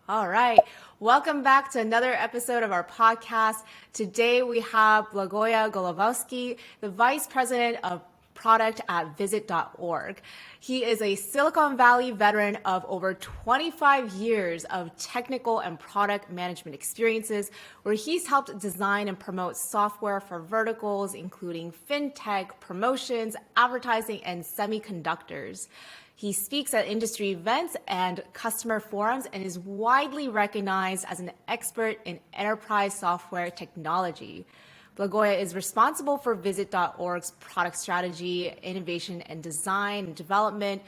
All right. Welcome back to another episode of our podcast. Today we have Blagoja Golubovski, the Vice President of Product at Visit.org. He is a Silicon Valley veteran of over 25 years of technical and product management experiences, where he's helped design and promote software for verticals, including fintech, promotions, advertising, and semiconductors. He speaks at industry events and customer forums and is widely recognized as an expert in enterprise software technology. Blagoja is responsible for Visit.org's product strategy, innovation and design and development,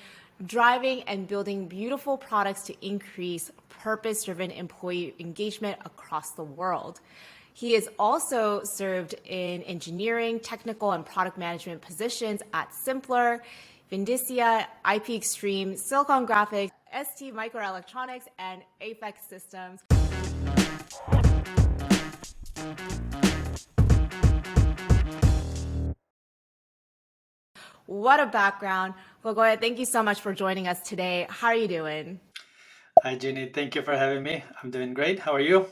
driving and building beautiful products to increase purpose-driven employee engagement across the world. He has also served in engineering, technical, and product management positions at Simpler, Vindicia, IP Extreme, Silicon Graphics, ST Microelectronics, and Apex Systems. What a background. Blagoja, thank you so much for joining us today. How are you doing? Hi, Jinny. Thank you for having me. I'm doing great. How are you?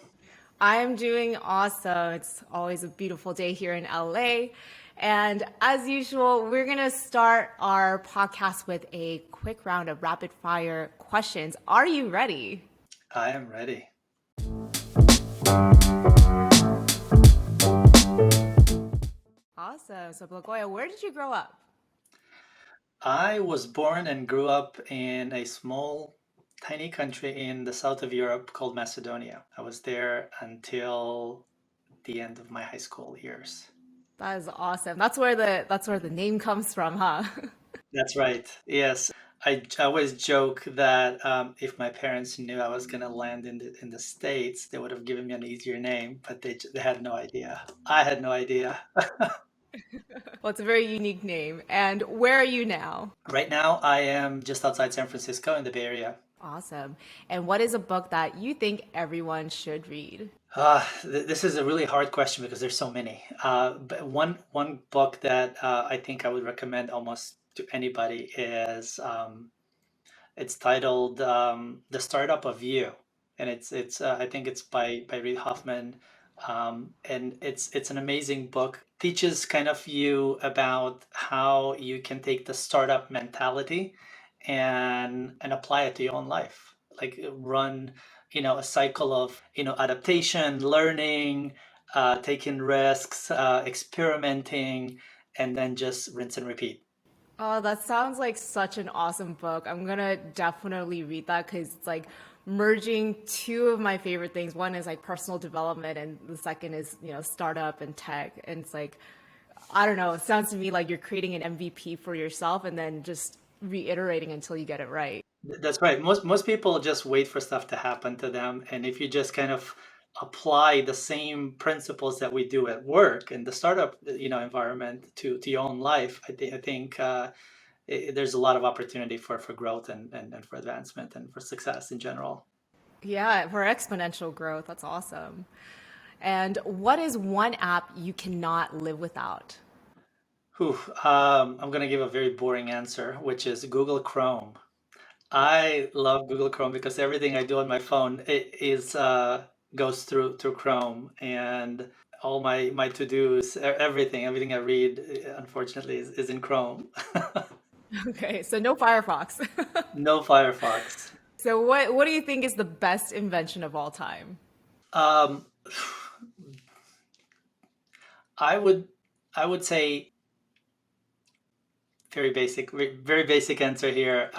I'm doing awesome. It's always a beautiful day here in LA. And as usual, we're going to start our podcast with a quick round of rapid fire questions. Are you ready? I am ready. Awesome. So, Blagoja, where did you grow up? I was born and grew up in a small, tiny country in the south of Europe called Macedonia. I was there until the end of my high school years. That is awesome. That's where the name comes from, huh? That's right. Yes. I always joke that if my parents knew I was going to land in the States, they would have given me an easier name, but they had no idea. I had no idea. Well, it's a very unique name. And where are you now? Right now, I am just outside San Francisco in the Bay Area. Awesome. And what is a book that you think everyone should read? This is a really hard question because there's so many. But one book that I think I would recommend almost to anybody is it's titled "The Startup of You," and it's I think it's by Reid Hoffman, and it's an amazing book. Teaches kind of you about how you can take the startup mentality and apply it to your own life, like run a cycle of adaptation, learning, taking risks, experimenting, and then just rinse and repeat. Oh, that sounds like such an awesome book. I'm gonna definitely read that because it's like merging two of my favorite things. One is like personal development, and the second is, startup and tech. And it's like, I don't know, it sounds to me like you're creating an MVP for yourself and then just reiterating until you get it right. That's right. Most people just wait for stuff to happen to them, and if you just kind of apply the same principles that we do at work in the startup, environment to your own life, I think there's a lot of opportunity for growth and for advancement and for success in general. Yeah, for exponential growth. That's awesome. And what is one app you cannot live without? Whew, I'm gonna give a very boring answer, which is Google Chrome. I love Google Chrome because everything I do on my phone is goes through Chrome, and all my to-dos, everything I read, unfortunately, is in Chrome. Okay, so no Firefox. No Firefox. So what do you think is the best invention of all time? Um, I would I would say very basic answer here.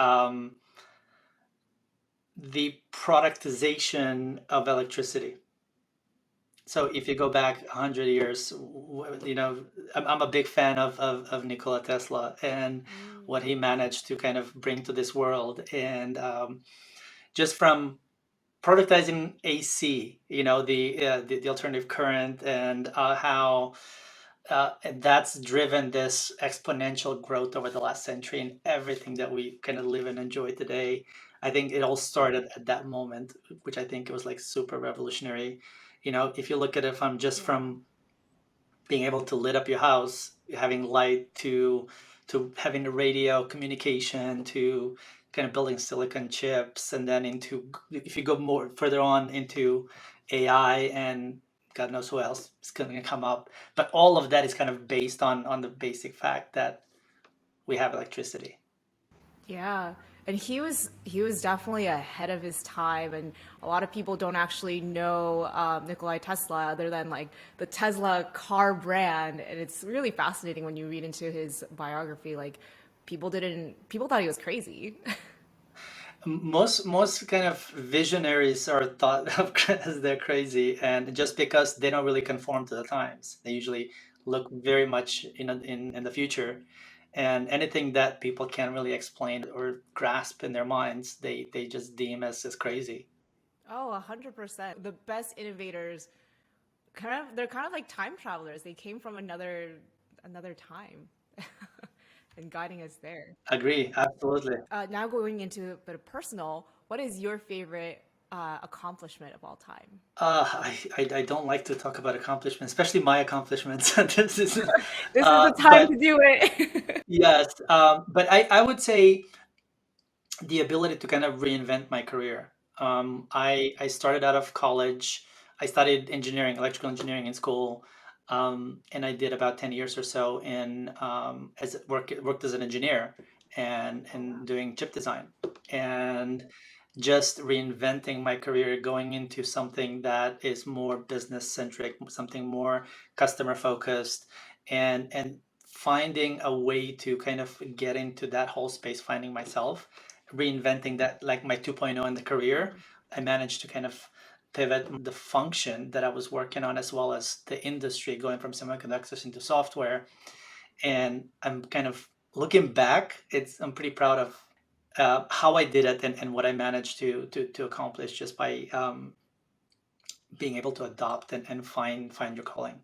The productization of electricity. So if you go back 100 years, I'm a big fan of Nikola Tesla and what he managed to kind of bring to this world. And just from productizing AC, the alternative current, and how that's driven this exponential growth over the last century and everything that we kind of live and enjoy today. I think it all started at that moment, which I think it was like super revolutionary. If you look at it from being able to lit up your house, having light, to having a radio communication, to kind of building silicon chips, and then into, if you go more further on into AI and God knows who else is going to come up. But all of that is kind of based on the basic fact that we have electricity. Yeah. And he was definitely ahead of his time, and a lot of people don't actually know Nikolai Tesla other than like the Tesla car brand, and it's really fascinating when you read into his biography. Like people thought he was crazy. Most kind of visionaries are thought of as they're crazy, and just because they don't really conform to the times, they usually look very much in the future, and anything that people can't really explain or grasp in their minds, they just deem as crazy. Oh, 100%. The best innovators they're kind of like time travelers. They came from another time and guiding us there. Agree, absolutely. Now going into a bit of personal, what is your favorite accomplishment of all time? I don't like to talk about accomplishments, especially my accomplishments. This is, This is the time but to do it. yes, but I would say the ability to kind of reinvent my career. I started out of college. I studied engineering, electrical engineering in school, and I did about 10 years or so in as worked as an engineer and doing chip design, and just reinventing my career, going into something that is more business centric, something more customer focused, and finding a way to kind of get into that whole space, finding myself, reinventing that, like my 2.0 in the career. I managed to kind of pivot the function that I was working on, as well as the industry, going from semiconductors into software. And I'm kind of looking back, I'm pretty proud of how I did it, and what I managed to accomplish just by being able to adopt and find your calling.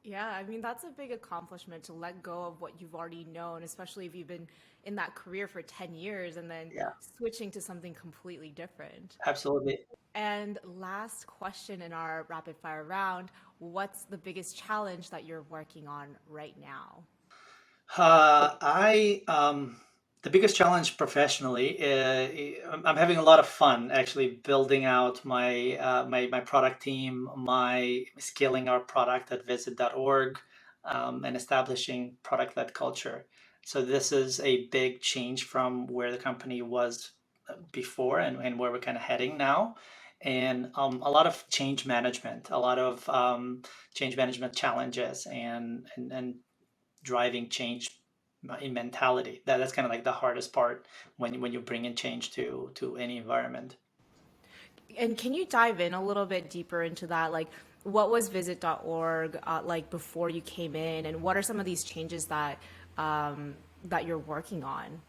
Yeah, I mean, that's a big accomplishment to let go of what you've already known, especially if you've been in that career for 10 years and then Yeah, switching to something completely different. absolutely. And last question in our rapid fire round, what's the biggest challenge that you're working on right now? I The biggest challenge professionally, I'm having a lot of fun actually building out my product team, my scaling our product at visit.org, and establishing product-led culture. So this is a big change from where the company was before, and where we're kind of heading now. And a lot of change management, a lot of change management challenges, and driving change in mentality. That's kind of like the hardest part when you bring in change to any environment. And can you dive in a little bit deeper into that? Like, what was visit.org like before you came in, and what are some of these changes that you're working on?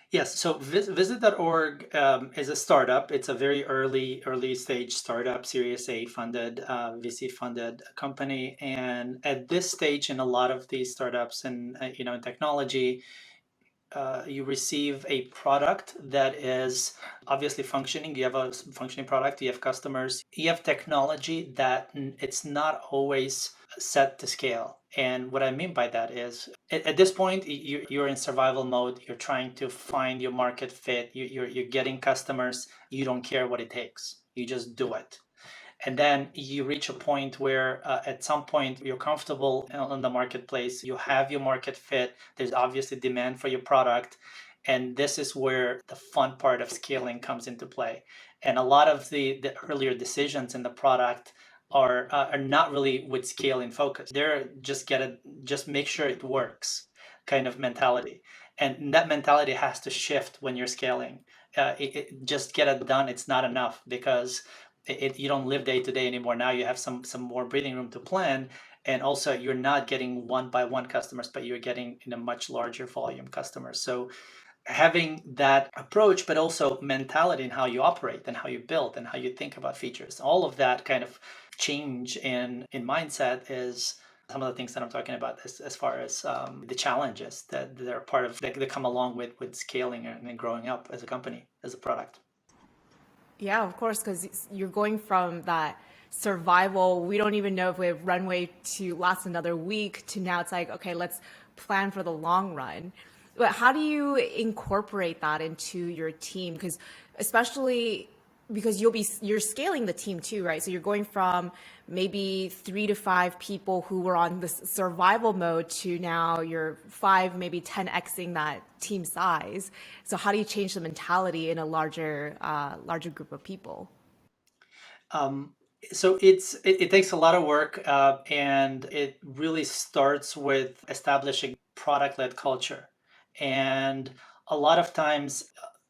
Yes, so visit.org is a startup. It's a very early stage startup, Series A funded, VC funded company. And at this stage, in a lot of these startups and in technology, you receive a product that is obviously functioning. You have a functioning product, you have customers, you have technology that it's not always set to scale. And what I mean by that is, at this point, you're in survival mode. You're trying to find your market fit. You're getting customers. You don't care what it takes. You just do it. And then you reach a point where at some point you're comfortable in the marketplace, you have your market fit, there's obviously demand for your product, and this is where the fun part of scaling comes into play. And a lot of the earlier decisions in the product are not really with scale in focus. They're just make sure it works kind of mentality. And that mentality has to shift when you're scaling. Just get it done, it's not enough, because you don't live day to day anymore. Now you have some more breathing room to plan, and also you're not getting one by one customers, but you're getting in a much larger volume customers. So having that approach, but also mentality in how you operate and how you build and how you think about features, all of that kind of change in mindset is some of the things that I'm talking about, as far as the challenges that are part of that come along with scaling and growing up as a company, as a product. Yeah, of course, because you're going from that survival, we don't even know if we have runway to last another week, to now it's like, okay, let's plan for the long run. But how do you incorporate that into your team? Because especially because you're scaling the team too, right? So you're going from maybe 3 to 5 people who were on this survival mode to now you're five, maybe 10xing that team size. So how do you change the mentality in a larger group of people? Um, so it takes a lot of work, and it really starts with establishing product-led culture. And a lot of times,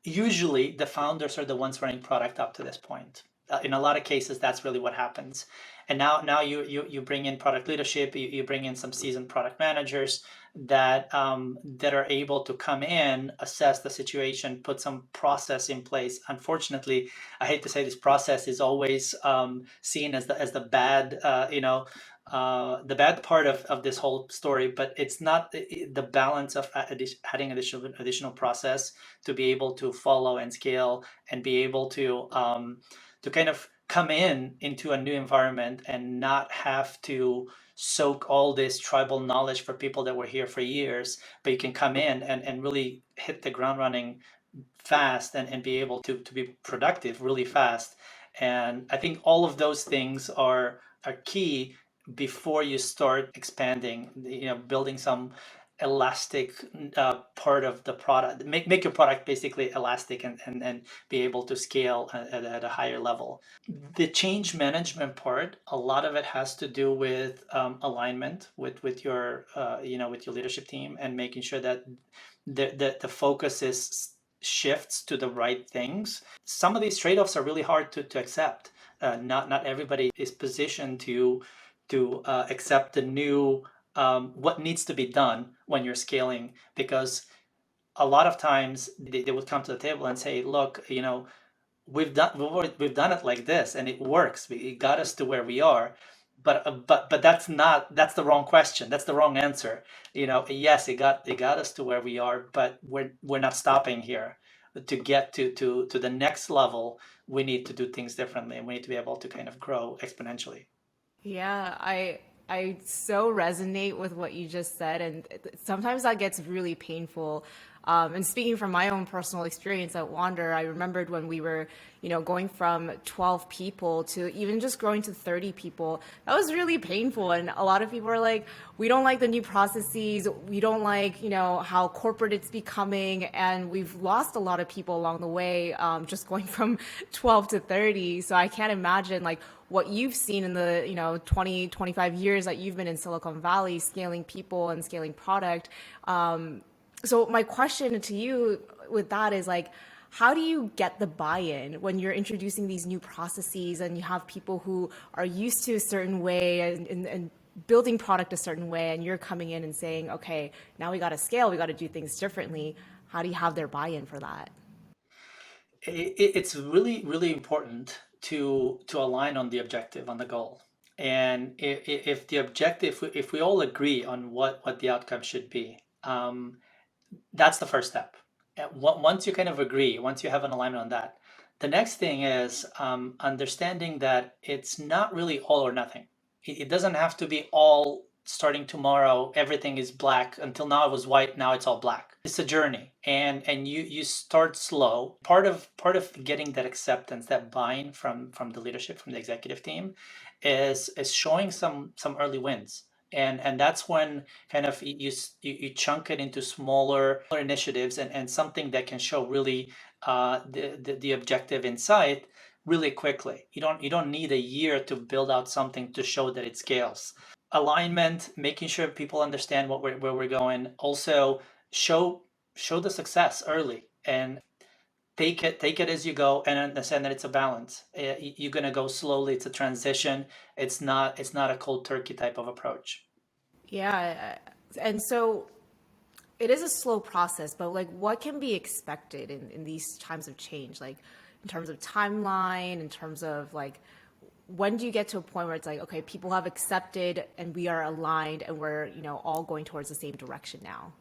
usually the founders are the ones running product up to this point. In a lot of cases, that's really what happens. And now you bring in product leadership, you bring in some seasoned product managers that are able to come in, assess the situation, put some process in place. Unfortunately, I hate to say this, process is always seen as the bad, the bad part of this whole story, but it's not the balance of adding additional process to be able to follow and scale and be able to kind of come into a new environment and not have to soak all this tribal knowledge for people that were here for years, but you can come in and really hit the ground running fast and be able to be productive really fast. And I think all of those things are key before you start expanding, building some elastic part of the product, make your product basically elastic and be able to scale at a higher level. The change management part, a lot of it has to do with alignment with your with your leadership team, and making sure that the focus is shifts to the right things. Some of these trade-offs are really hard to accept. Not everybody is positioned to accept the new what needs to be done when you're scaling, because a lot of times they would come to the table and say, look, we've done it like this and it works. It got us to where we are. But that's the wrong question. That's the wrong answer. Yes, it got us to where we are, but we're not stopping here. To get to the next level, we need to do things differently, and we need to be able to kind of grow exponentially. Yeah, I so resonate with what you just said, and sometimes that gets really painful. And speaking from my own personal experience at Wander, I remembered when we were, going from 12 people to even just growing to 30 people. That was really painful, and a lot of people are like, "We don't like the new processes. We don't like, how corporate it's becoming," and we've lost a lot of people along the way, just going from 12 to 30. So I can't imagine like what you've seen in the 20 25 years that you've been in Silicon Valley scaling people and scaling product. So my question to you with that is like, how do you get the buy-in when you're introducing these new processes and you have people who are used to a certain way and building product a certain way, and you're coming in and saying, okay, now we got to scale, we got to do things differently. How do you have their buy-in for that? It's really really important to align on the objective, on the goal. And if the objective, if we all agree on what the outcome should be, that's the first step. Once you kind of agree, once you have an alignment on that, the next thing is understanding that it's not really all or nothing. It doesn't have to be all starting tomorrow. Everything is black. Until now it was white. Now it's all black. It's a journey, and you start slow. Part of getting that acceptance, that buy-in from the leadership, from the executive team, is showing some early wins. And that's when kind of you chunk it into smaller initiatives, and something that can show really the objective in sight really quickly. You don't need a year to build out something to show that it scales. Alignment, making sure people understand where we're going. Also, show show the success early, and take it as you go, and understand that it's a balance. You're gonna go slowly. It's a transition. It's not a cold turkey type of approach. Yeah. And so it is a slow process, but like what can be expected in these times of change? Like in terms of timeline, in terms of like when do you get to a point where it's like, okay, people have accepted and we are aligned and we're, all going towards the same direction now?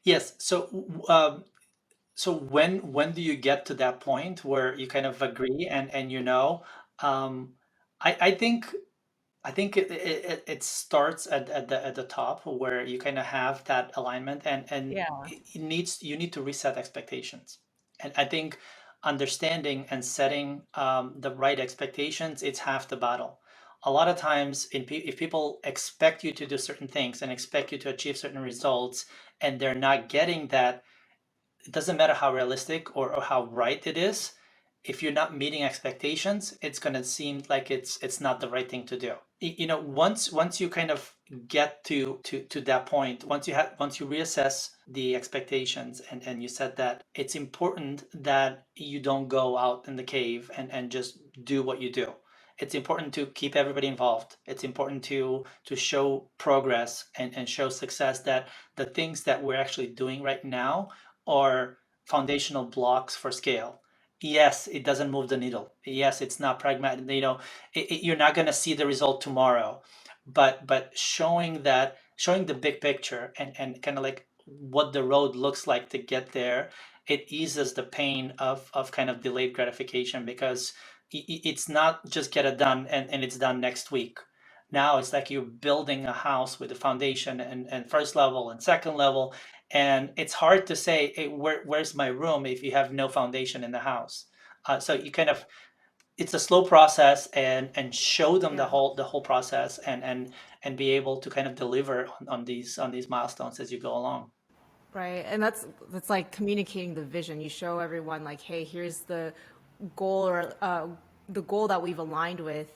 Yes. So when do you get to that point where you kind of agree, and um, I think I think it starts at the top where you kind of have that alignment, and Yeah. you need to reset expectations. And I think understanding and setting the right expectations, it's half the battle. A lot of times, if people expect you to do certain things and expect you to achieve certain results, and they're not getting that, it doesn't matter how realistic or how right it is. If you're not meeting expectations, it's going to seem like it's not the right thing to do. Once you kind of get to that point, once you reassess the expectations, and you said that it's important that you don't go out in the cave and just do what you do. It's important to keep everybody involved. It's important to show progress and show success, that the things that we're actually doing right now are foundational blocks for scale. Yes, it doesn't move the needle. Yes, it's not pragmatic. You're not going to see the result tomorrow, but showing the big picture, and kind of like what the road looks like to get there, it eases the pain of kind of delayed gratification, because it's not just get it done and it's done next week. Now it's like you're building a house with a foundation and first level and second level, and it's hard to say, hey, where's my room if you have no foundation in the house. So you kind of, it's a slow process, and show them the Yeah. whole process, and be able to kind of deliver on these milestones as you go along. Right. And that's like communicating the vision. You show everyone like, hey, here's the goal, or the goal that we've aligned with.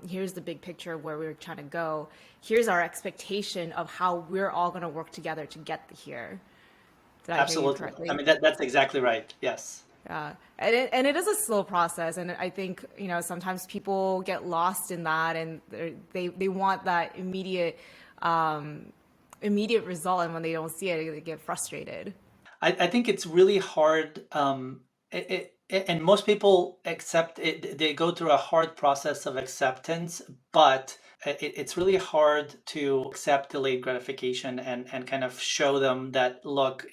Here's the big picture of where we're trying to go. Here's our expectation of how we're all going to work together to get here. Did I hear you Absolutely. I correctly? mean, that's exactly right. Yes. Yeah, and it is a slow process, and I think sometimes people get lost in that, and they want that immediate result, and when they don't see it, they get frustrated. I think it's really hard. And most people accept it, they go through a hard process of acceptance, but it's really hard to accept delayed gratification, and kind of show them that, look,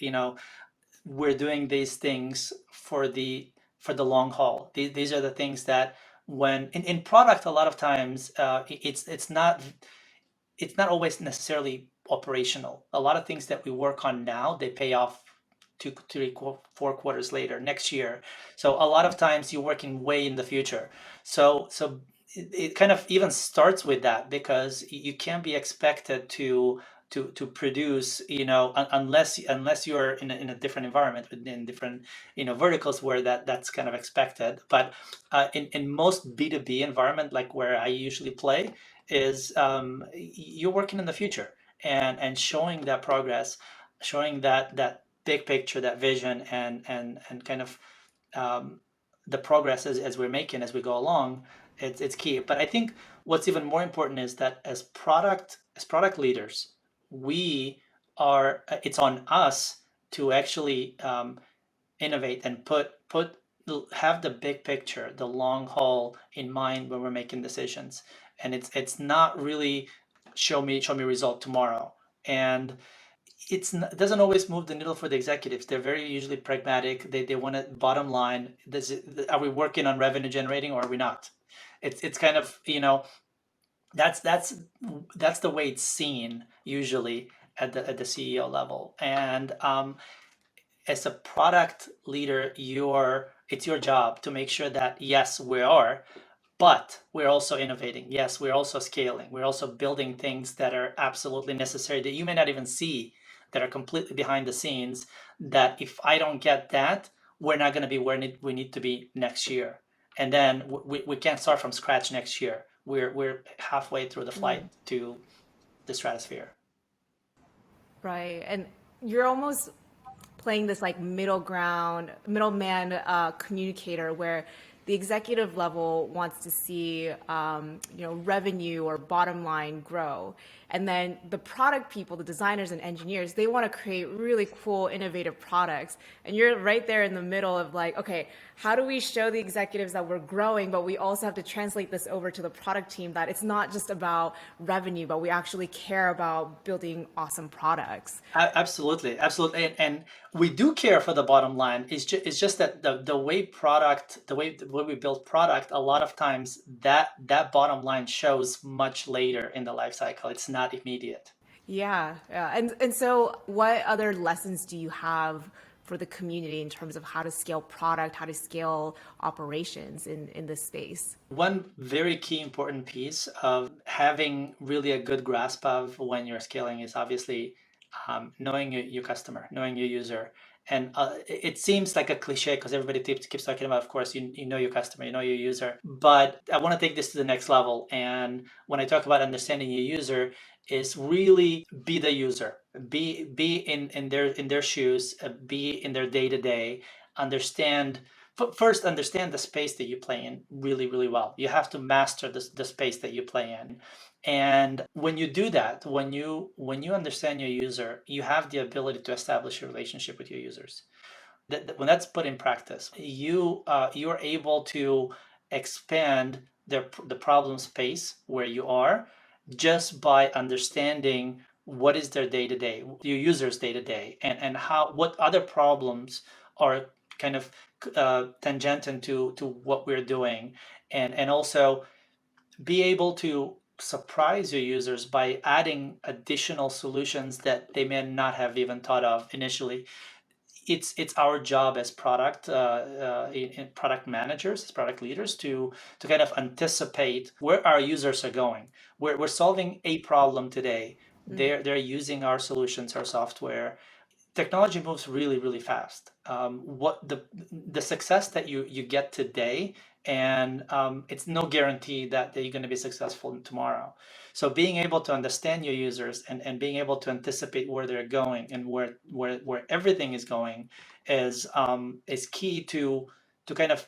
we're doing these things for the long haul. These are the things that, when in product, a lot of times, it's not always necessarily operational. A lot of things that we work on now, they pay off 4 quarters later, next year. So a lot of times you're working way in the future. So it kind of even starts with that, because you can't be expected to produce, unless you're in a different environment, in different verticals where that's kind of expected. But in most B2B environment, like where I usually play, is you're working in the future, and showing that progress, showing that big picture, that vision, and kind of um, the progress as we're making as we go along. It's key. But I think what's even more important is that as product leaders, we it's on us to actually innovate and have the big picture, the long haul in mind when we're making decisions. And it's not really show me result tomorrow. And it doesn't always move the needle for the executives. They're very usually pragmatic. They want a bottom line. Are we working on revenue generating, or are we not? It's kind of, that's the way it's seen usually at the CEO level. And as a product leader, it's your job to make sure that, yes, we are, but we're also innovating. Yes, we're also scaling. We're also building things that are absolutely necessary, that you may not even see, that are completely behind the scenes, that if I don't get that, we're not going to be where we need to be next year. And then we can't start from scratch next year. We're halfway through the flight to the stratosphere. Right. And you're almost playing this like middleman communicator, where the executive level wants to see revenue or bottom line grow, and then the product people, the designers and engineers, they want to create really cool innovative products, and you're right there in the middle of like, okay, how do we show the executives that we're growing, but we also have to translate this over to the product team, that it's not just about revenue, but we actually care about building awesome products. Absolutely, absolutely, and we do care for the bottom line. It's just that the way when we build product, a lot of times that bottom line shows much later in the life cycle. It's not immediate. Yeah, yeah. And so what other lessons do you have for the community in terms of how to scale product, how to scale operations in this space? One very key important piece of having really a good grasp of when you're scaling is obviously knowing your customer, knowing your user. And it seems like a cliche because everybody keeps talking about, of course, you know your customer, you know your user. But I want to take this to the next level. And when I talk about understanding your user, is really be the user, be in their shoes, be in their day to day, understand first understand the space that you play in really really well. You have to master the space that you play in, and when you do that, when you understand your user, you have the ability to establish a relationship with your users. When that's put in practice, you are able to expand the problem space where you are just by understanding what is their day to day, your users day to day, and how what other problems are kind of tangent to what we're doing, and also be able to surprise your users by adding additional solutions that they may not have even thought of initially. It's our job as in product managers, as product leaders, to kind of anticipate where our users are going. We're solving a problem today. They're using our solutions, our software. Technology moves really really fast. What the success that you get today, and it's no guarantee that you're going to be successful tomorrow. So being able to understand your users, and being able to anticipate where they're going and where everything is going is key to kind of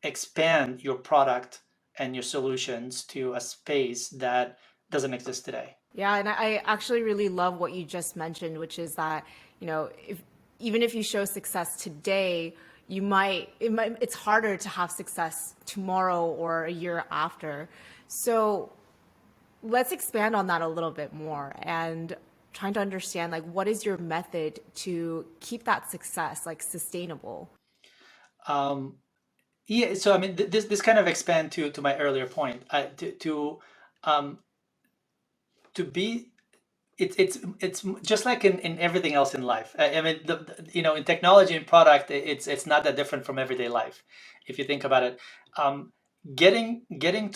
expand your product and your solutions to a space that doesn't exist today. Yeah, and I actually really love what you just mentioned, which is that, if even if you show success today, it's harder to have success tomorrow or a year after. So let's expand on that a little bit more and trying to understand like what is your method to keep that success like sustainable? Um, Yeah, so I mean, this kind of expand to my earlier point. Um, to be it's just like in everything else in life. I mean, in technology and product, it's not that different from everyday life. If you think about it, um, getting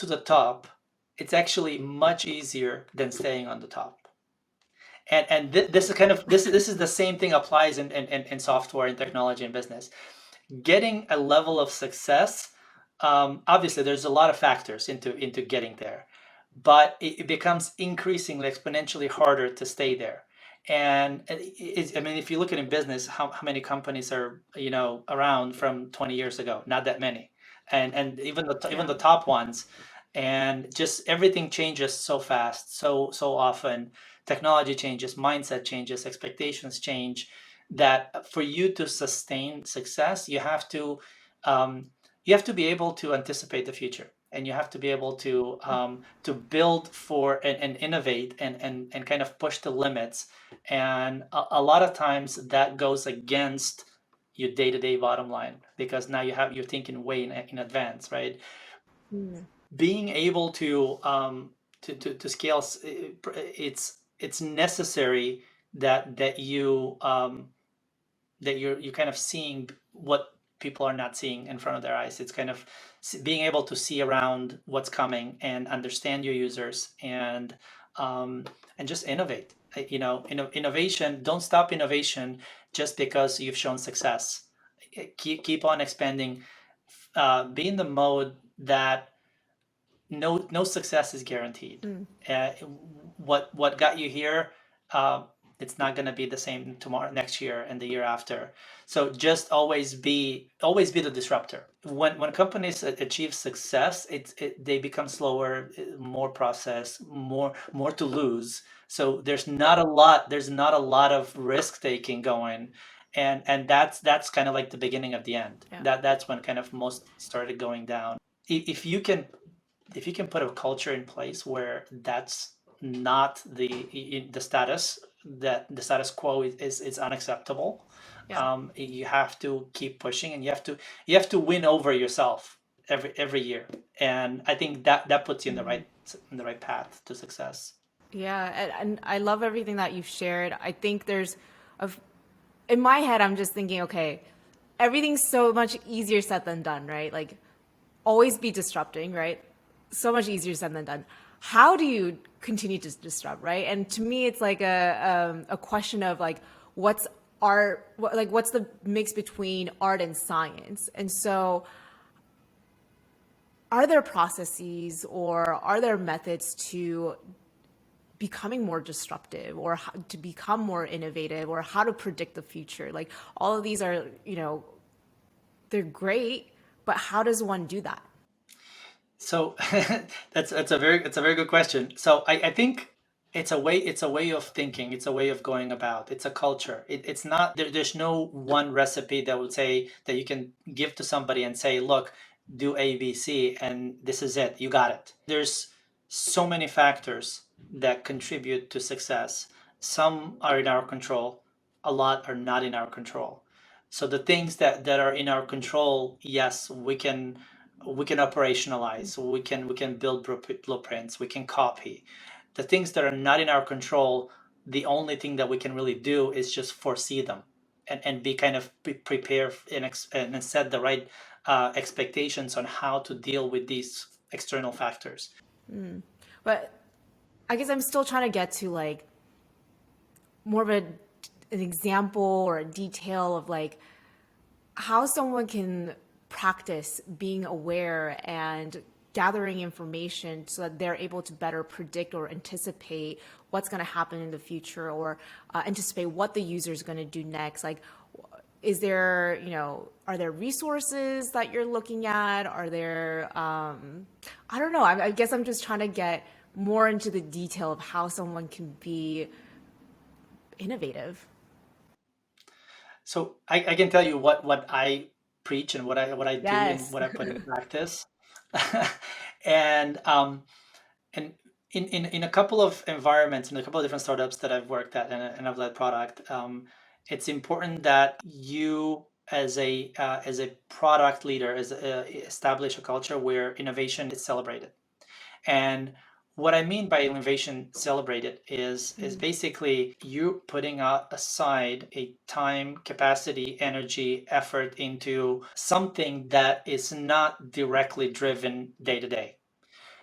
to the top, it's actually much easier than staying on the top. And this is kind of this is the same thing applies in software and technology and business. Getting a level of success, obviously there's a lot of factors into getting there, but it becomes increasingly exponentially harder to stay there. And I mean, if you look at in business, how many companies are around from 20 years ago? Not that many. And even Yeah. the top ones, and just everything changes so fast, so often. Technology changes, mindset changes, expectations change, that for you to sustain success, um, you have to be able to anticipate the future, and you have to be able to build for and innovate and kind of push the limits. And a lot of times that goes against your day-to-day bottom line, because now you're thinking way in advance, right? Mm. Being able to scale, it's necessary that you're kind of seeing what people are not seeing in front of their eyes. It's kind of being able to see around what's coming and understand your users, um, and just innovate. Innovation. Don't stop innovation just because you've shown success. Keep on expanding. Be in the mode that no success is guaranteed. Mm. Uh, what got you here, uh, it's not going to be the same tomorrow, next year, and the year after. So just always be the disruptor. When companies achieve success, they become slower, more process, more to lose. So there's not a lot of risk taking going. And that's kind of like the beginning of the end. Yeah. That's when kind of most started going down. If you can put a culture in place where that's not the status, that the status quo is unacceptable, Yeah. you have to keep pushing, and you have to win over yourself. every year, and I think that puts you in the right path to success. Yeah, and I love everything that you've shared. I think there's a, in my head, I'm just thinking, okay, everything's so much easier said than done, right? Like, always be disrupting, right? So much easier said than done. How do you continue to disrupt, right? And to me, it's like a question of like, what's art, like, what's the mix between art and science? And so, are there processes or are there methods to becoming more disruptive or how, to become more innovative or how to predict the future? Like all of these are, they're great, but how does one do that? So that's a very good question. So I think it's a way of thinking, it's a way of going about, it's a culture. It's not there's no one recipe that would say that you can give to somebody and say, look, do ABC and this is it, you got it. There's so many factors that contribute to success. Some are in our control, a lot are not in our control. So the things that are in our control, yes, we can operationalize, we can build blueprints, we can copy. The things that are not in our control, the only thing that we can really do is just foresee them, and be kind of prepare and set the right expectations on how to deal with these external factors. But I guess I'm still trying to get to like more of an example or a detail of like how someone can practice being aware and gathering information so that they're able to better predict or anticipate what's going to happen in the future or anticipate what the user is going to do next. Like, is there, are there resources that you're looking at? Are there, I don't know. I guess I'm just trying to get more into the detail of how someone can be innovative. So I can tell you what I preach and what I do and Yes. what I put in practice. and and in a couple of environments, in a couple of different startups that I've worked at, and I've led product, it's important that you as a product leader establish a culture where innovation is celebrated. And what I mean by innovation celebrated is basically you putting aside a time, capacity, energy, effort into something that is not directly driven day to day.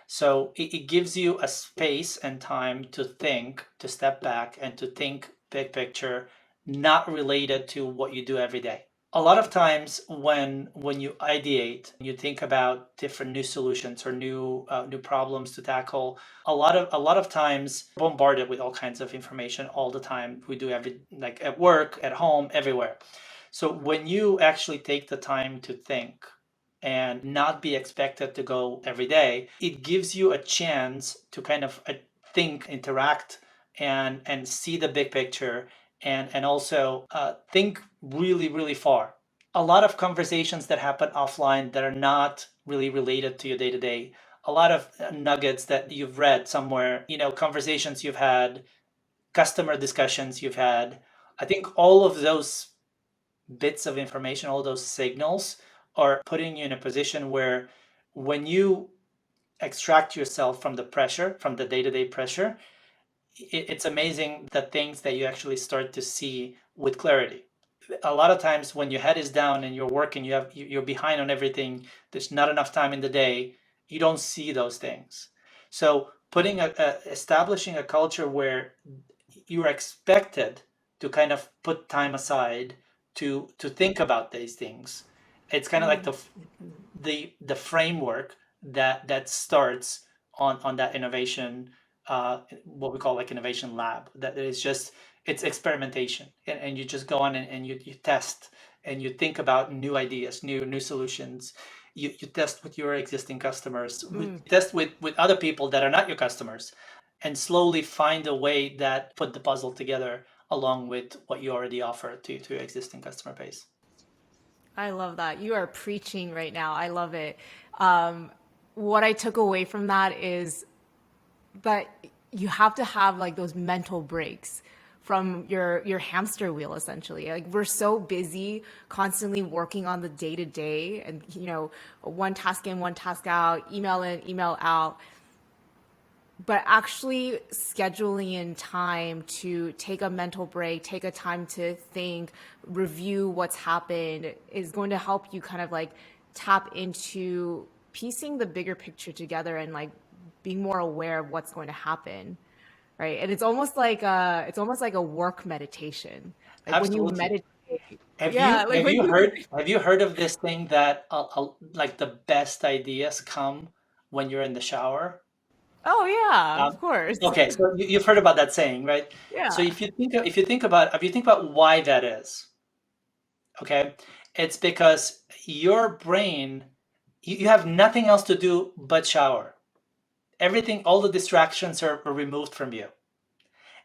So it gives you a space and time to think, to step back and to think big picture, not related to what you do every day. A lot of times when you ideate, you think about different new solutions or new problems to tackle. A lot of times bombarded with all kinds of information all the time. We do every like at work, at home, everywhere. So when you actually take the time to think and not be expected to go every day, it gives you a chance to kind of think, interact, and see the big picture, and also think really really far. A lot of conversations that happen offline that are not really related to your day to day. A lot of nuggets that you've read somewhere, conversations you've had, customer discussions you've had. I think all of those bits of information, all those signals are putting you in a position where when you extract yourself from the pressure, from the day-to-day pressure, it's amazing the things that you actually start to see with clarity. A lot of times when your head is down and you're working, you're behind on everything, there's not enough time in the day, you don't see those things. So establishing a culture where you're expected to kind of put time aside to think about these things. It's kind of like the framework that starts on that innovation, what we call like innovation lab. That is just it's experimentation, and you just go on and you test and you think about new ideas, new solutions. You test with your existing customers, test with other people that are not your customers, and slowly find a way that put the puzzle together along with what you already offer to your existing customer base. I love that. You are preaching right now. I love it. Um, what I took away from that is that you have to have like those mental breaks from your hamster wheel, essentially. Like, we're so busy constantly working on the day to day, and one task in, one task out, email in, email out, but actually scheduling in time to take a mental break, take a time to think, review what's happened, is going to help you kind of like tap into piecing the bigger picture together and like being more aware of what's going to happen, right? And it's almost like a work meditation. Like when you Absolutely. meditate, Have yeah, you like have when you you heard have you heard of this thing that like the best ideas come when you're in the shower? oh yeah, of Um, course. okay, so you've heard about that saying, right? So Yeah. if you think about why that is, okay, it's because your brain, you have nothing else to do but shower. Everything, all the distractions are removed from you.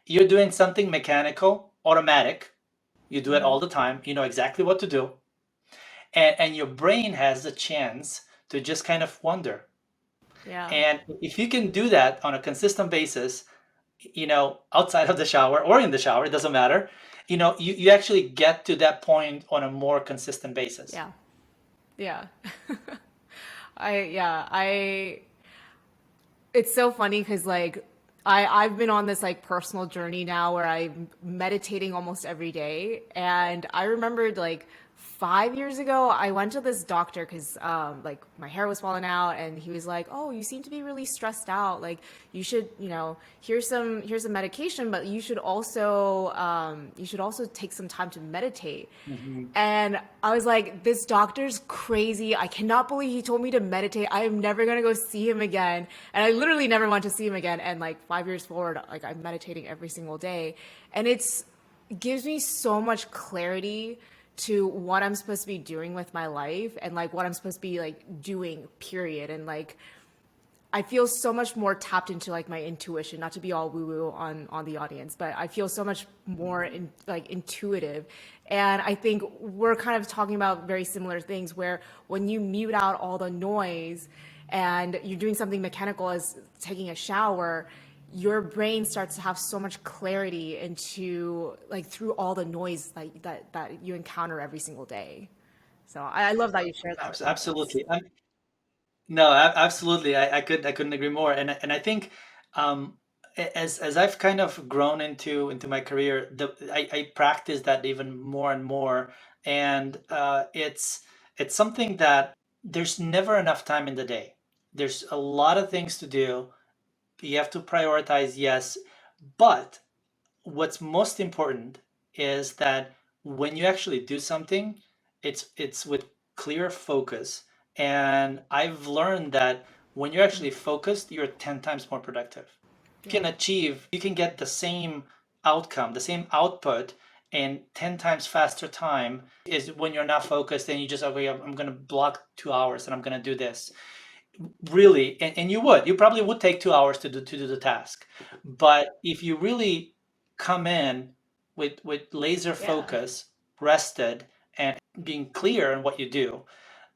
You're doing something mechanical, automatic. You do it Hmm. all the time. You know exactly what to do. And your brain has the chance to just kind of wonder. Yeah. And if you can do that on a consistent basis, outside of the shower or in the shower, it doesn't matter, you actually get to that point on a more consistent basis. Yeah. Yeah. I it's so funny because like I've been on this like personal journey now where I'm meditating almost every day, and I remembered like 5 years ago I went to this doctor because like my hair was falling out, and he was like, oh, you seem to be really stressed out, like you should, here's some medication, but you should also take some time to meditate. Mhm. And I was like, this doctor's crazy. I cannot believe he told me to meditate. I am never going to go see him again. And I literally never went to see him again. And like 5 years forward, like I'm meditating every single day. And it gives me so much clarity to what I'm supposed to be doing with my life, and like what I'm supposed to be like doing, period. And like I feel so much more tapped into like my intuition, not to be all woo woo on the audience, but I feel so much more like intuitive. And I think we're kind of talking about very similar things, where when you mute out all the noise and you're doing something mechanical as taking a shower, your brain starts to have so much clarity into like through all the noise that you encounter every single day. So I love that you share that with us. Absolutely. No, absolutely. I couldn't agree more. And I think, um, as I've kind of grown into my career, I practice that even more and more. And it's something that there's never enough time in the day. There's a lot of things to do. You have to prioritize, yes, but what's most important is that when you actually do something, it's with clear focus. And I've learned that when you're actually focused, you're 10 times more productive. Yeah. You can get the same outcome, the same output in 10 times faster time is when you're not focused and you just, okay, I'm going to block 2 hours and I'm going to do this. Really, and you probably would take 2 hours to do the task. But if you really come in with laser Yeah. focus, rested, and being clear on what you do,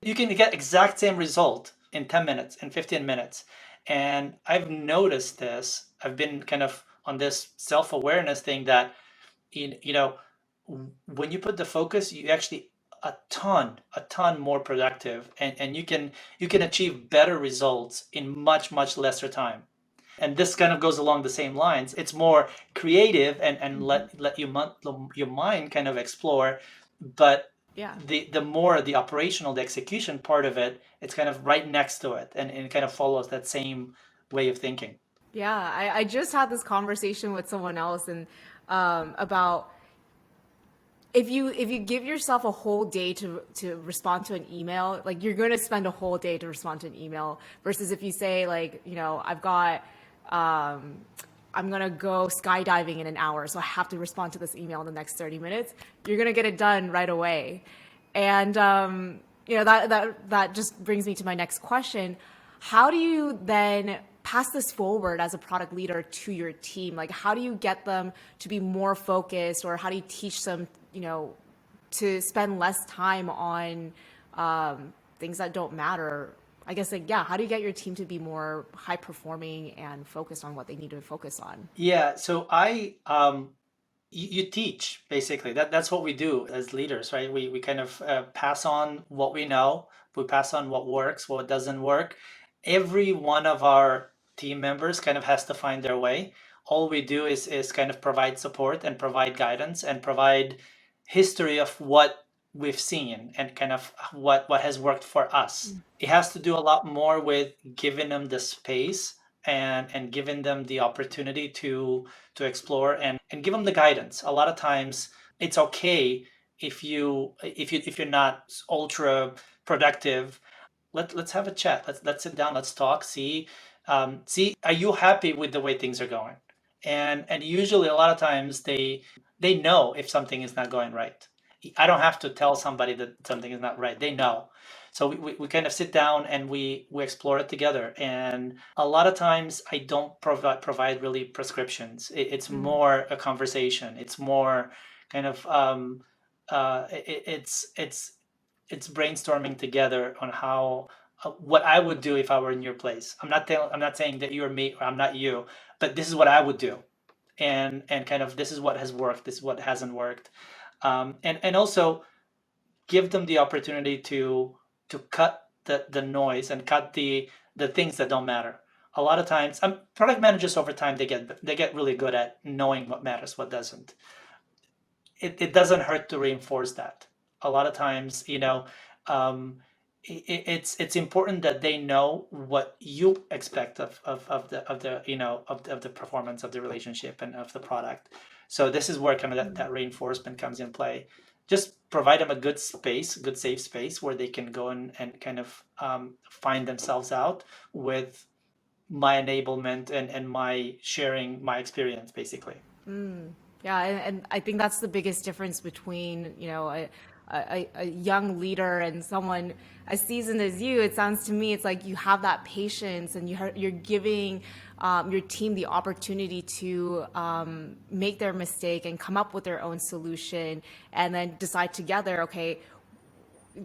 you can get exact same result in 10 minutes, in 15 minutes. And I've noticed this. I've been kind of on this self-awareness thing that you know when you put the focus, you actually a ton more productive, and you can achieve better results in much lesser time. And this kind of goes along the same lines. It's more creative, and let your mind kind of explore. But Yeah. the more the operational, the execution part of it, it's kind of right next to it, and it kind of follows that same way of thinking. Yeah, I just had this conversation with someone else, and about if you give yourself a whole day to respond to an email, like you're going to spend a whole day to respond to an email, versus if you say like, um, I'm going to go skydiving in an hour, so I have to respond to this email in the next 30 minutes. You're going to get it done right away. And that just brings me to my next question. How do you then pass this forward as a product leader to your team? Like, how do you get them to be more focused, or how do you teach them, to spend less time on things that don't matter? I guess, like, yeah, how do you get your team to be more high performing and focused on what they need to focus on? Yeah, so I you teach basically. That's what we do as leaders, right? We kind of pass on what we know. We pass on what works, what doesn't work. Every one of our team members kind of has to find their way. All we do is kind of provide support and provide guidance and provide history of what we've seen and kind of what has worked for us. It has to do a lot more with giving them the space and giving them the opportunity to explore and give them the guidance. A lot of times it's okay if you're not ultra productive. Let's have a chat. Let's sit down. Let's talk. See, are you happy with the way things are going? And usually a lot of times they know if something is not going right. I don't have to tell somebody that something is not right. They know. So we kind of sit down and we explore it together. And a lot of times I don't provide really prescriptions. It's more a conversation. It's more kind of it's brainstorming together on how what I would do if I were in your place. I'm not saying that you're me or I'm not you, but this is what I would do, and kind of this is what has worked, this is what hasn't worked, and also give them the opportunity to cut the noise and cut the things that don't matter. A lot of times, product managers over time they get really good at knowing what matters, what doesn't. It doesn't hurt to reinforce that. A lot of times, it's important that they know what you expect of the performance of the relationship and of the product. So this is where kind of that reinforcement comes in play. Just provide them a good space, good safe space where they can go and kind of find themselves out with my enablement and my sharing my experience, basically. Yeah, and I think that's the biggest difference between, a young leader and someone as seasoned as you. It sounds to me, it's like you have that patience and you're giving your team the opportunity to make their mistake and come up with their own solution and then decide together, okay,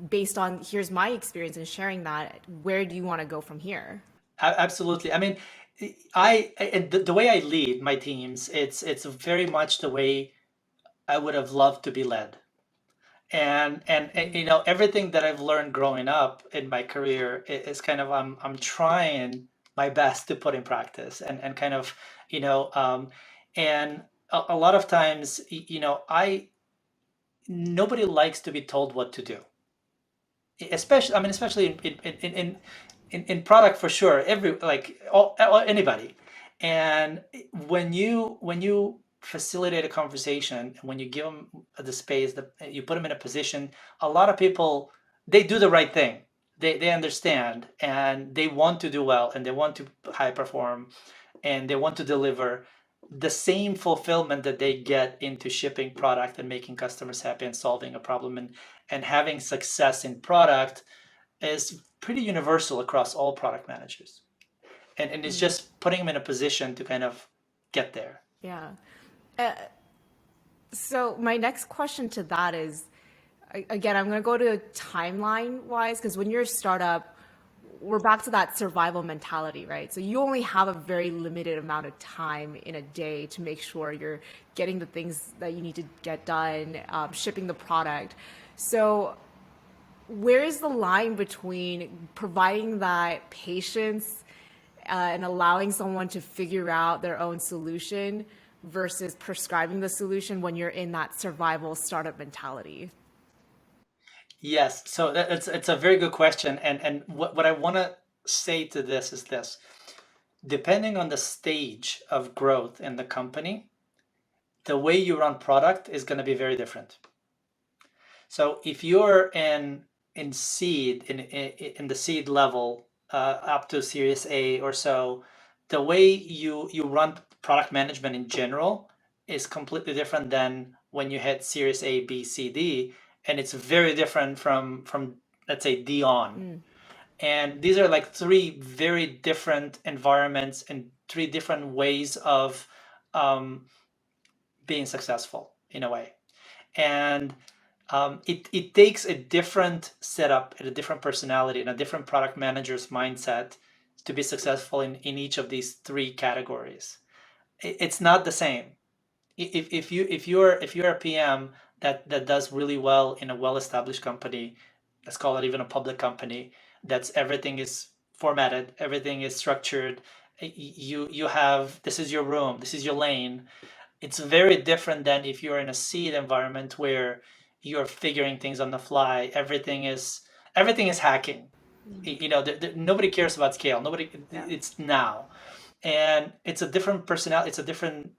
based on here's my experience and sharing that, where do you want to go from here? Absolutely. I mean, the way I lead my teams, it's very much the way I would have loved to be led. And everything that I've learned growing up in my career is kind of I'm trying my best to put in practice and kind of you know and a lot of times I nobody likes to be told what to do, especially in product for sure, every like anybody. And when you facilitate a conversation, when you give them the space, that you put them in a position, a lot of people, they do the right thing. They understand and they want to do well and they want to high perform and they want to deliver the same fulfillment that they get into shipping product and making customers happy and solving a problem and having success in product is pretty universal across all product managers. And it's just putting them in a position to kind of get there. Yeah. Uh, so my next question to that is, again, I'm going to go to timeline wise, because when you're a startup, we're back to that survival mentality, right? So you only have a very limited amount of time in a day to make sure you're getting the things that you need to get done, shipping the product. So where is the line between providing that patience and allowing someone to figure out their own solution versus prescribing the solution when you're in that survival startup mentality? Yes, so it's a very good question, and what I want to say to this is this: depending on the stage of growth in the company, the way you run product is going to be very different. So if you're in seed in the seed level up to Series A or so, the way you run product management in general is completely different than when you hit Series A, B, C, D, and it's very different from let's say D on. And these are like three very different environments and three different ways of um, being successful in a way. And it takes a different setup and a different personality and a different product manager's mindset to be successful in each of these three categories. It's not the same. if you're a PM that does really well in a well-established company, let's call it even a public company, that's everything is formatted, everything is structured. You have, this is your room, this is your lane. It's very different than if you're in a seed environment where you're figuring things on the fly. Everything is hacking. Nobody cares about scale. Nobody. Yeah. It's now, and it's a different personality. It's a different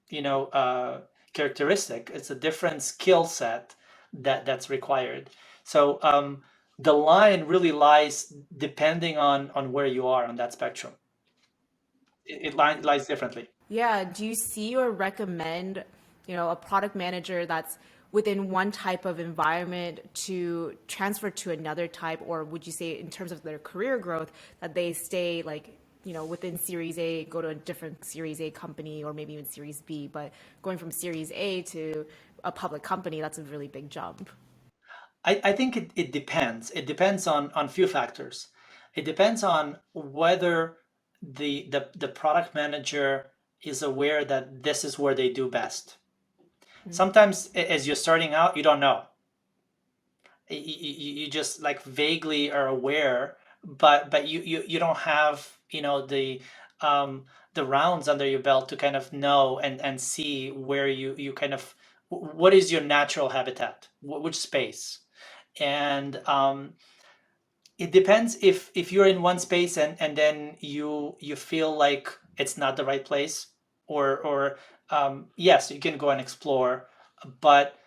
you know uh, characteristic. It's a different skill set that's required. So the line really lies depending on where you are on that spectrum. It lies differently. Yeah. Do you see or recommend, a product manager that's within one type of environment to transfer to another type, or would you say in terms of their career growth that they stay like, within Series A, go to a different Series A company, or maybe even Series B, but going from Series A to a public company, that's a really big jump. I think it depends. It depends on few factors. It depends on whether the product manager is aware that this is where they do best. Sometimes as you're starting out, you don't know. You just like vaguely are aware, but you don't have the rounds under your belt to kind of know and see where you kind of what is your natural habitat, which space. And it depends if you're in one space and then you feel like it's not the right place, or yes, you can go and explore, but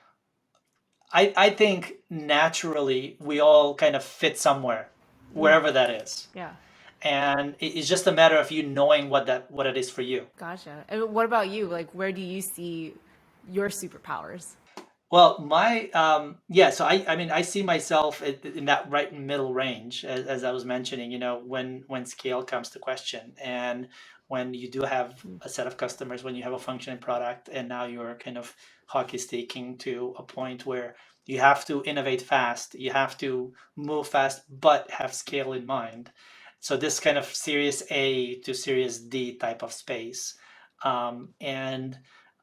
I think naturally we all kind of fit somewhere, wherever that is, Yeah. and it's just a matter of you knowing what it is for you. Gotcha. And what about you? Like, where do you see your superpowers? Well, yeah, so I mean, I see myself in that right middle range, as I was mentioning, when scale comes to question, and when you do have a set of customers, when you have a functioning product, and now you're kind of hockey sticking to a point where you have to innovate fast, you have to move fast, but have scale in mind. So this kind of Series A to Series D type of space, and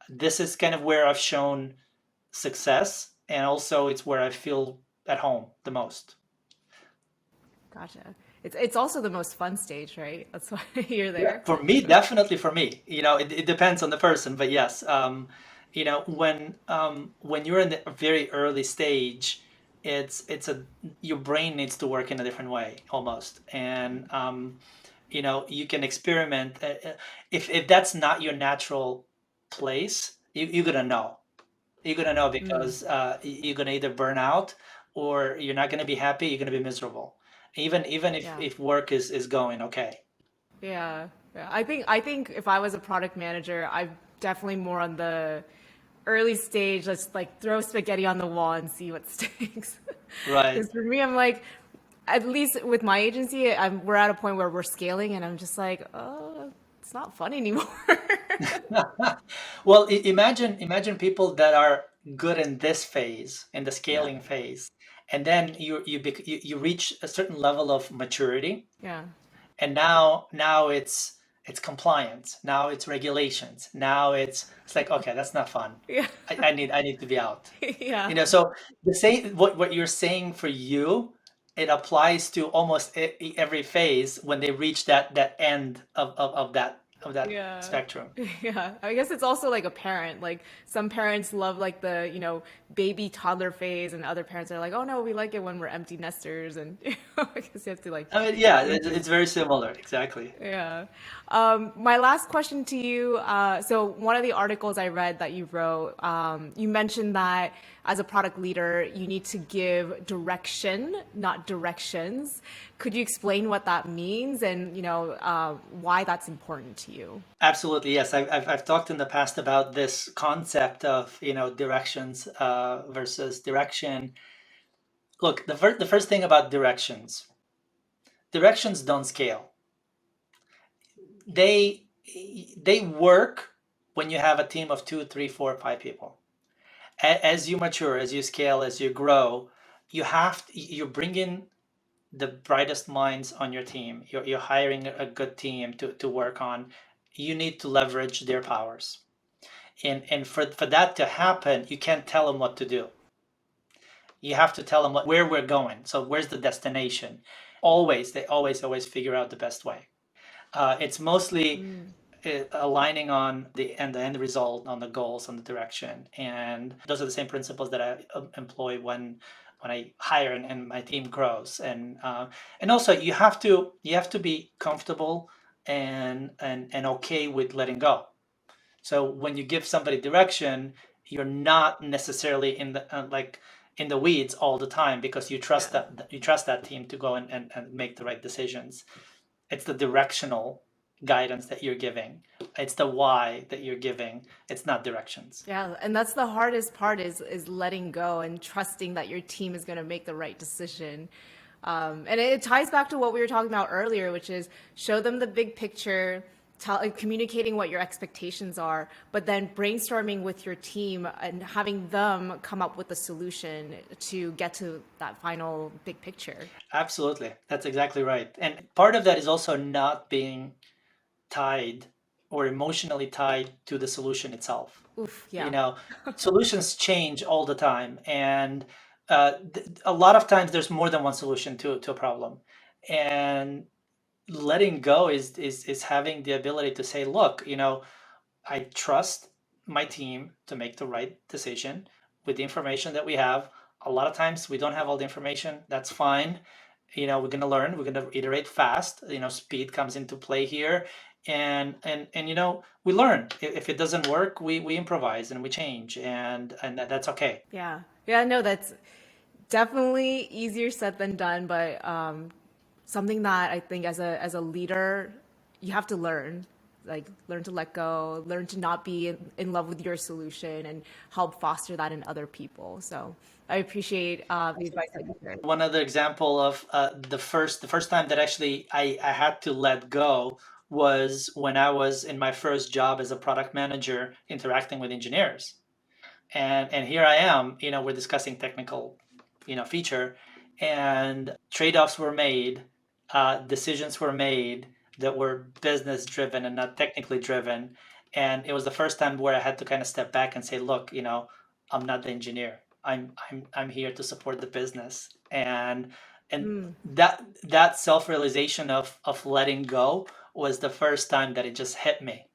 this is kind of where I've shown success, and also it's where I feel at home the most. Gotcha. It's also the most fun stage, right? That's why you're Yeah, there. for me, definitely for me. It depends on the person, but yes, when you're in the very early stage, it's a your brain needs to work in a different way almost, and you can experiment. If that's not your natural place, you're gonna know. You're gonna know Mm, because you're gonna either burn out, or you're not gonna be happy. You're gonna be miserable, even if yeah. if work is going okay. Yeah. Yeah. I think if I was a product manager, I'm definitely more on the early stage. Let's like throw spaghetti on the wall and see what sticks. Right. Because for me, I'm like, at least with my agency, we're at a point where we're scaling, and I'm just like, oh, it's not fun anymore. Well, imagine people that are good in this phase, in the Yeah. scaling phase, and then you reach a certain level of maturity, Yeah. and now it's compliance, now it's regulations, now it's like, okay, that's not fun. Yeah. I need to be out. Yeah. So the same what you're saying for you, it applies to almost every phase when they reach that end of that Yeah. spectrum. Yeah. I guess it's also like a parent. Like some parents love like the, baby toddler phase, and other parents are like, oh no, we like it when we're empty nesters. And I guess you have to like I mean, yeah, choose it's very similar, exactly. yeah. My last question to you. So one of the articles I read that you wrote, you mentioned that as a product leader, you need to give direction, not directions. Could you explain what that means, and why that's important to you? Absolutely, yes. I've talked in the past about this concept of directions versus direction. Look, the first thing about directions don't scale. They they work when you have a team of two, three, four, five people. As you mature, as you scale, as you grow, you bring in the brightest minds on your team. You're hiring a good team to work on. You need to leverage their powers. And for that to happen, you can't tell them what to do. You have to tell them where we're going. So where's the destination? They always figure out the best way. It's mostly aligning on the end result, on the goals, on the direction, and those are the same principles that I employ when I hire and my team grows. And also you have to be comfortable and okay with letting go. So when you give somebody direction, you're not necessarily in the in the weeds all the time, because you trust that team to go and make the right decisions. It's the directional guidance that you're giving. It's the why that you're giving. It's not directions. Yeah, and that's the hardest part is letting go and trusting that your team is going to make the right decision. And it ties back to what we were talking about earlier, which is show them the big picture, communicating what your expectations are, but then brainstorming with your team and having them come up with a solution to get to that final big picture. Absolutely. That's exactly right. And part of that is also not being tied or emotionally tied to the solution itself. Oof, You yeah. know, solutions change all the time, and a lot of times there's more than one solution to a problem. And letting go is having the ability to say, look, I trust my team to make the right decision with the information that we have. A lot of times we don't have all the information. That's fine. We're going to learn. We're going to iterate fast. Speed comes into play here, and we learn. If it doesn't work, we improvise and we change, and that's okay. Yeah. Yeah, no, that's definitely easier said than done, but something that I think as a leader, you have to learn. Like learn to let go, learn to not be in love with your solution and help foster that in other people. So I appreciate the advice that you shared. One other example of the first time that actually I had to let go was when I was in my first job as a product manager interacting with engineers. And here I am, we're discussing technical, feature, and trade-offs were made, decisions were made that were business driven and not technically driven. And it was the first time where I had to kind of step back and say, look, I'm not the engineer. I'm here to support the business. And that self-realization of letting go was the first time that it just hit me.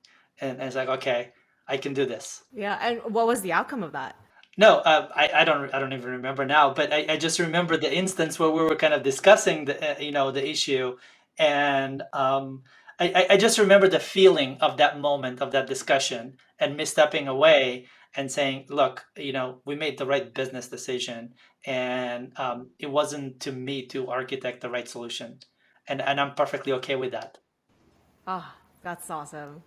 And it's like, okay, I can do this. Yeah, and what was the outcome of that? No, I don't even remember now, but I just remember the instance where we were kind of discussing the issue, and I just remember the feeling of that moment of that discussion and me stepping away and saying, look, we made the right business decision, and it wasn't to me to architect the right solution, and I'm perfectly okay with that. Ah, that's awesome.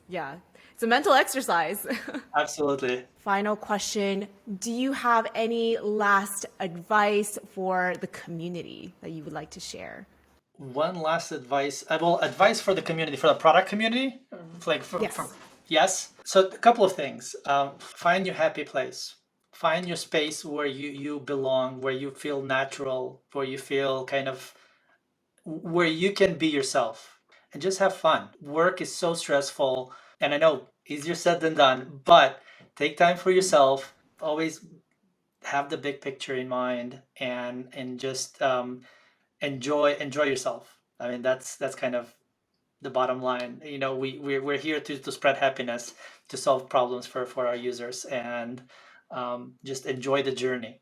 Yeah, it's a mental exercise. Absolutely. Final question. Do you have any last advice for the community that you would like to share? One last advice. Well, advice for the community, for the product community, like Yes. yes. So a couple of things. Find your happy place. Find your space where you belong, where you feel natural, where you feel kind of where you can be yourself, and just have fun. Work is so stressful, and I know easier said than done, but take time for yourself. Always have the big picture in mind, and just enjoy yourself. I mean, that's kind of the bottom line. We're here to spread happiness, to solve problems for our users, and just enjoy the journey.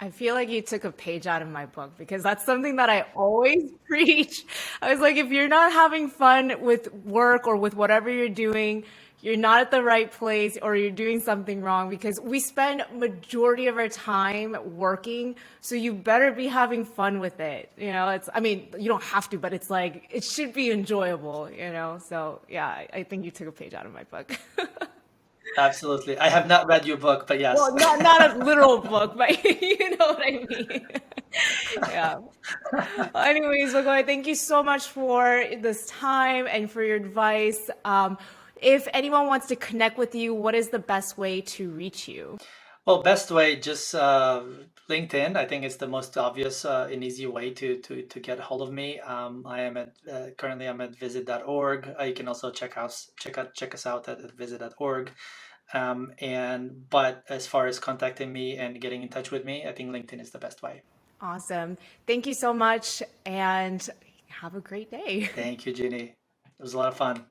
I feel like you took a page out of my book because that's something that I always preach. I was like, if you're not having fun with work or with whatever you're doing, you're not at the right place or you're doing something wrong because we spend majority of our time working. So you better be having fun with it. I mean, you don't have to, but it's like, it should be enjoyable. So yeah, I think you took a page out of my book. Absolutely. I have not read your book, but yes. Well, not a literal book, but you know what I mean. Yeah. Well, anyways, Blagoja, thank you so much for this time and for your advice. If anyone wants to connect with you, what is the best way to reach you? Well, best way, just LinkedIn, I think, is the most obvious and easy way to get a hold of me. I am at currently I'm at visit.org. You can also check us out at visit.org. But as far as contacting me and getting in touch with me, I think LinkedIn is the best way. Awesome. Thank you so much and have a great day. Thank you, Jinny. It was a lot of fun.